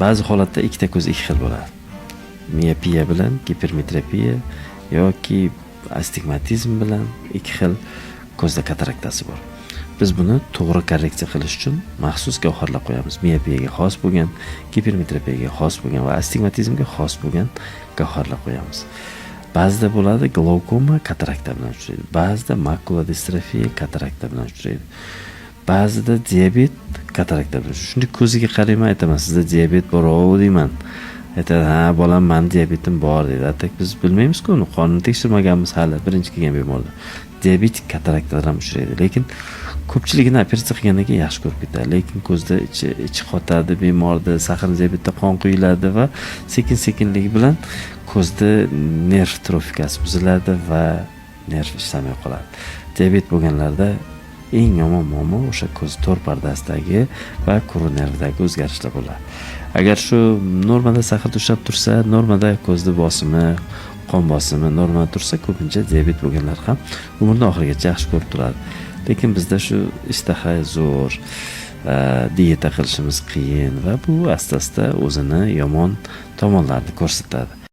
ba'zi holatda ikkita ko'z ikki xil bo'ladi. Miopiya bilan gipermetropiya yoki astigmatizm bilan ikki xil ko'zda kataraktasi bor. Biz buni to'g'ri korreksiya qilish uchun maxsus gavharlar qo'yamiz. Miopiyaga xos bo'lgan, gipermetropiyaga xos bo'lgan va astigmatizmga xos bo'lgan gavharlar qo'yamiz. Ba'zida bo'ladi glaukoma katarakta bilan uchraydi. Ba'zida makula distrofiya katarakta bilan uchraydi. Ba'zida diabet katarakta bilan. Shunday ko'ziga qarayman, aytaman, sizda diabet bor-ku deyman. Aytadi, "Ha, bolam, men diabetim bor" deydi. Atak biz bilmaymiz-ku, uni qonini tekshirmaganmiz hali, birinchi kelgan bemorlar. Diabetik kataraktalar ham uchraydi, lekin ko'pchiligini operatsiya qilgandan keyin yaxshi ko'rib ketadi. Lekin ko'zda ichi qotadi, bemorda sahar diabetda qon quyiladi va sekin-sekinlik bilan ko'zda nerv trofikasi buziladi va nerv ishlamay qoladi. Diabet bo'lganlarda eng yomon muammo o'sha ko'z to'r pardasidagi va kuru nervdagi o'zgarishlar bo'ladi. Agar shu normada sahar ushlab tursa, normada ko'zda bosimi, qon bosimi normada tursa, ko'pincha diabet bo'lganlar ham umrning oxirigacha yaxshi ko'rib turadi. Lekin bizda shu ishtaha zo'r, dieta qilishimiz qiyin va bu asta-asta o'zini yomon tomonlarini ko'rsatadi.